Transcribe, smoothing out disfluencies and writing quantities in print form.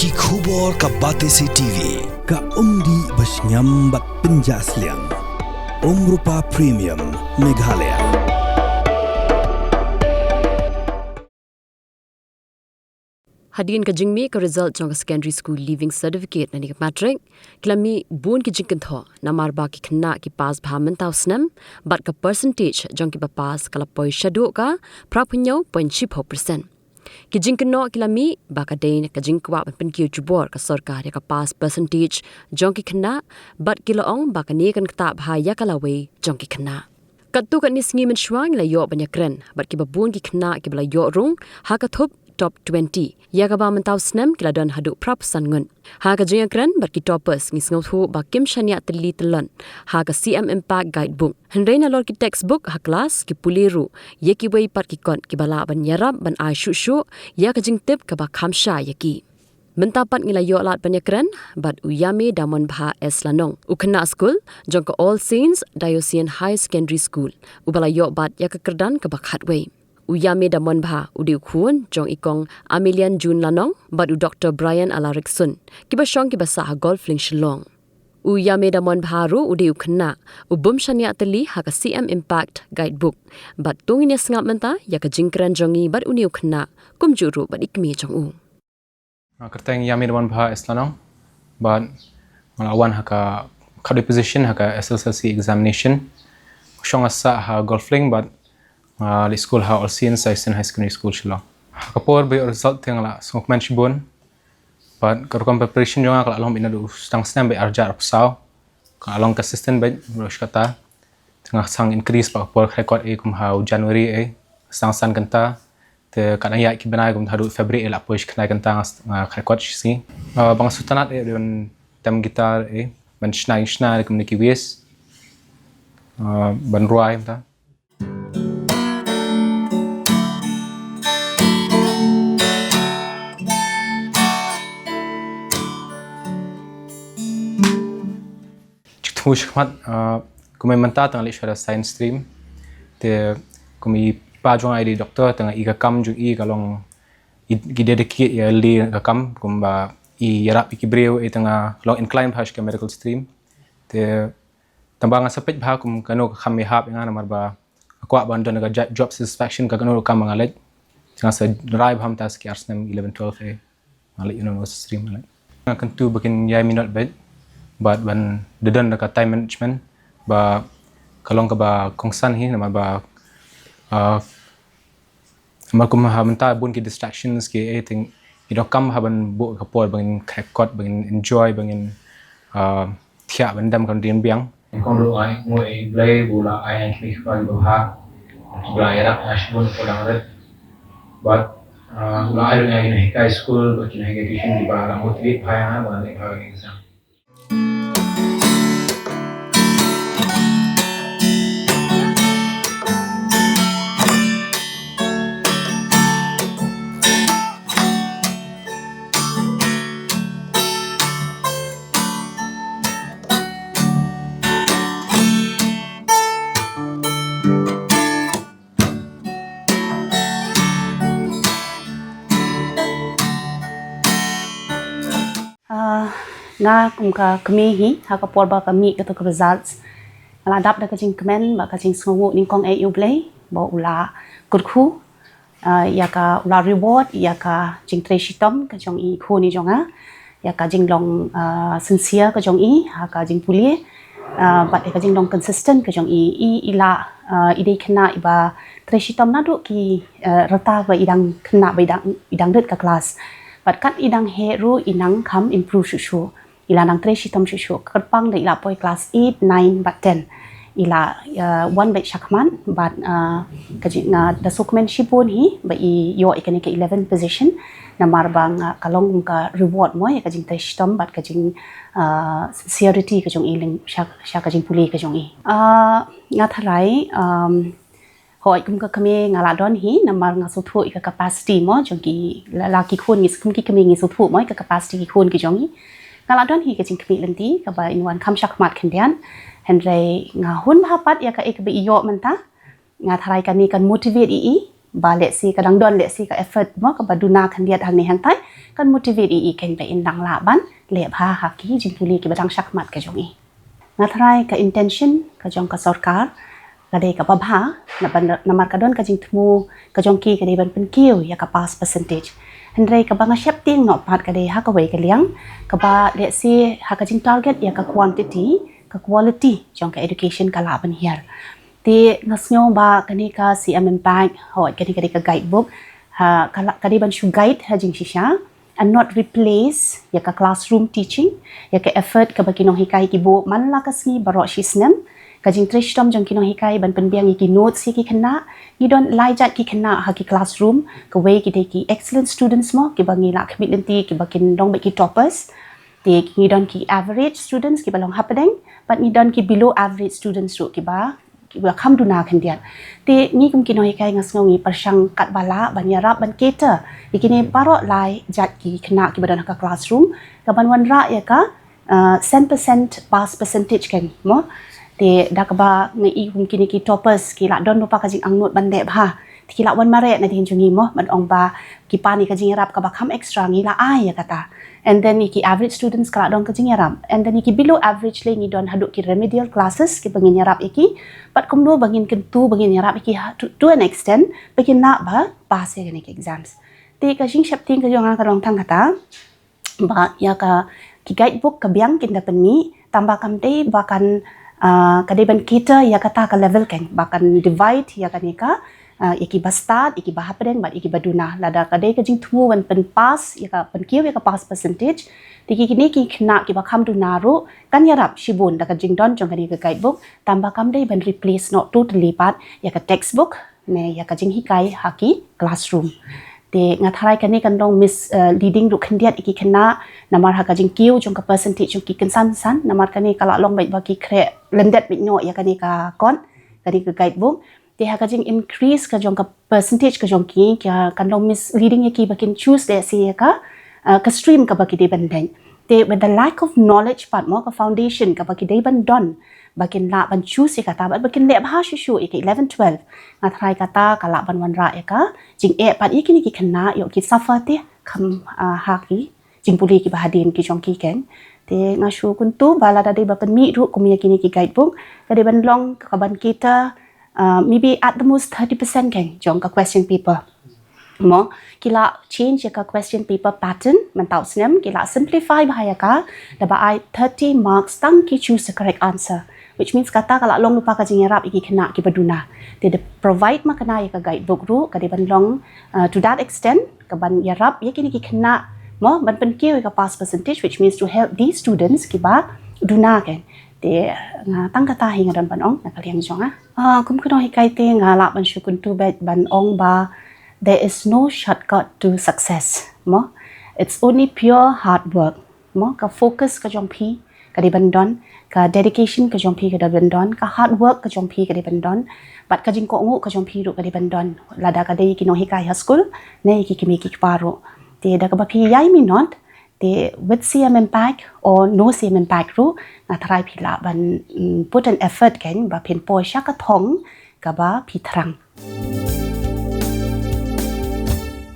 ki khubor ka Batesi TV ka umdi basnyam bat penjaslian Rupa Premium Meghalaya. Hadirin ka jingmi ka result jong secondary school leaving certificate na ni matric klami bun ki jingkan tho namar ba ki Khynnah ki pass bha mentau snam but ka percentage jong ki ba pass kala poi shadu ka prapunyo 0.6% ki jingkan no klami ba ka dein ka jingkwa pen ki jubor ka sarkar ya ka pass percentage jong ki Khynnah but kilaong ba ka ni kan ta bha ya kala we jong ki Khynnah katu kan ni sngi men shwang la yo banyakren but ki ba bun ki Khynnah ki bla yo rung ha ka thup top 20 ya ka ba mentau snam kila don hadu prap sangun ha ka jing kran bat ki toppers ngi sngo thu ba kim Shaniah tli tlon ha ka CM impact guidebook hendrena lor ki textbook ha class ki puliru ye ki wei pat ki kon ki bala ban yarab ban ai shu shu ya ka jing tip ka ba khamsha ye ki mentapat ngila yo lat banyakran bat uyame damon bha es lanong u Khynnah school jong ka All Saints Diocesan High Secondary School ubala yo bat ya ka kerdan ka ba khatwei Uyame damon bha udiu khun jong ikong Amelian Jun lanong but u Dr. Brian Alariksun kiba shong kiba sa golf ling shillong Uyame damon bha ru udiu Khynnah ubum Shaniah tali ha ka CM impact guidebook but tungin ya sngap menta ya ka jingkran jongi but uniu Khynnah kumjuru but ikmi jong u kerteng yame damon bha islanong but malawan ha ka khadu position ha ka SSLC examination shong asa ha golf ling but di school ha All Saints High Secondary School shilo. Kapor by result teng la song man shibon. But karukam preparation jonga kala along inadu stang snam by arja rapsau. Ka along consistent by rosh kata. Tengah sang increase pa kapor record e kum ha January e sang san kanta. Te kadang ya ki benai kum hadu February la push kena kanta record si. Bang sutanat e don tem gitar e ban snai kum niki wes. Ban ruai ta. Mushkmat kumi menta tang lishara science stream te kumi pa jong ID doctor tang i ka kam ju i kalong i dedicate ya li ka kam kumba i yarap ki breu e tang long incline hash ka medical stream te tambang sapet bha kum kanu ka kham hap nga namar ba akwa bandon ka job satisfaction ka kanu kam ngalet tang sa drive ham tas ki arsnam 11 12 e ngalet university stream ngalet kan tu bakin yai minot bed but when dedan ka time management ba kalong ka ba kongsan hi nama ba makum ha menta bun ki distractions ki I think kam haban bu ka por bangin record bangin enjoy bangin thia ban dam kan din biang kong lu ai ngoi blai bula ai ni fa bu ha blai ra ash bun ko dang ret but la ai ni high school but ni education di ba la motivate phai ha ba ni ha exam nga kum ka kami hi ha ka por ba kami ka to results ala dap da ka jing comment ba ka jing sngo ning kong ai u play ba ula kur khu ya ka ula reward ya ka jing treshitom ka jong I khu ni jonga ya ka jing long sincere ka jong I ha ka jing pulie ba ka jing long consistent ka jong I ila ide Khynnah iba treshitom na do ki rata ba idang Khynnah ba idang det ka class but kat idang he ru inang kam improve shu ila nang treshitom shu kerpang da ila poi class 8 9 but 10 ila one by shakman but kajing da document shipon hi ba I yo ikani ka 11 position namar bang kalong ka reward mo ya kajing treshitom but kajing sincerity kajong iling sha kajing puli kajong I nga tharai hoi kum ka kami ngala don hi namar nga so thu ka capacity mo jong ki la ki khun ngi skum ki kami ngi so thu mo ka capacity ki khun ki jong I ngala don hi ka jing kami lenti ka ba in wan kam shakmat khendian henre nga hun ha pat ya ka ek ba iyo menta nga tharai ka ni kan motivate I ba let's say kadang don let's say ka effort mo ka baduna kan liat hang ni hang tai kan motivate I kan ba indang la ban le bha haki jing puli ki badang syakmat ka jong I ngatrai ka intention ka jong ka sarkar ka dei ka babha na mar ka don ka jing thmu ka jong ki ka dei ban pen kiu ya ka pass percentage Hendrai ka banga syap ting no pat ka dei ha ka wei ka liang ka ba let's say ha ka jing target ya ka quantity ka quality jong ka education ka la ban hier ti ngasnyo ba kani ka CM impact ho kani ka guidebook ha kadi ban shu guide ha jing shisha and not replace ya ka classroom teaching ya ka effort ka ba kinong hikai ki bo man la ka sni baro shisnem ka jing trishtom jong kinong hikai ban penbiang ki notes ki Khynnah you don't lie jat ki Khynnah ha ki classroom ka way ki de ki excellent students mo ki bangi la commitment ki ba kin dong ba ki toppers ti ki don ki average students ki balong happening but ni don ki below average students ru ki ba welcome to na kandian te ni kum kinoi kai ngas ngi persang kat bala ban yarap ban keta ikini paro lai jat ki Khynnah ki badan ka classroom ka ban wan ra ya ka 10% pass percentage kan mo te dak ba ngi kum kini ki toppers ki la don pa ka jing angnot ban de bha ki la wan mare na tin jungi mo ban ong ba ki pani ka jing yarap ka ba kham extra ngi la ai ya kata and then ki average students kala don ka jing yarap and then ki below average le ngi don haduk ki remedial classes ki bangin yarap iki but kum do bangin kentu bangin yarap iki to an extent bangin na ba pass ya ki exams te ka jing shap ting ka jong ka long thang kata ba ya ka ki guidebook ka biang kin dapen mi tambah kam te bahkan kadai ban kita ya kata ka level kan bahkan divide ya kan ka iki ba stad iki ba happening but iki baduna lada kadai ka jing thu wan pen pass ya ka pen kiu ya ka pass percentage tiki kini ki Khynnah ki ba kham du naru kan yarap shibun da ka jing don jong kani ka guidebook tambah kam dai ban replace not totally part ya ka textbook ne ya ka jing hikai haki classroom te ngatharai kani kan dong miss leading ru khandiat iki Khynnah namar ha ka jing kiu jong ka percentage jong ki kan san namar kani kala long bai ba ki kre lendet bit no ya kani ka kon kani ka guidebook te ha ka jing increase ka jong ka percentage ka jong ki kan dong miss leading ya ki bakin choose de si ya ka ka stream ka baki de ban den te with the lack of knowledge part mo ka foundation ka baki de ban don bakin la ban choose ka ta bakin le bha shu ik 11 12 na try kata kala ban wan ra ka jing e pat ikini ki Khynnah yo ki suffer te kham ha ki jing puli ki bahadin ki jong ki ken te nga shu kun tu bala da de ba pen mi ru kumia kini ki guidebook ka de ban long ka ban kita maybe at the most 30% kan jong ka question paper mo kila change ya ka question paper pattern mentau snem kila simplify bahaya ka da ba ai 30 marks tang ki choose the correct answer which means kata kala long lupa ka jing yarap iki Khynnah ki baduna they provide makana ya ka guidebook ru ka de ban long to that extent ka ban yarap ya kini ki Khynnah mo ban pen kiu ka pass percentage which means to help these students ki ba duna kan te nga tang kata hinga don ban ong na kaliang jong kum kuno hikai te nga la ban shu kun tu bet ban ong ba there is no shortcut to success mo it's only pure hard work mo ka focus ka jong phi ka di ban don ka dedication ka jong phi ka da ban don ka hard work ka jong phi ka di ban don bat ka jing ko ngu ka jong phi ru ka di ban don lada ka dei ki no hikai ha school ne ki ki mi ki paro te da ka ba phi yai mi not te with CM impact or no CM impact ru na try phi la ban put an effort kan ba phin po sha ka thong ka ba phi thrang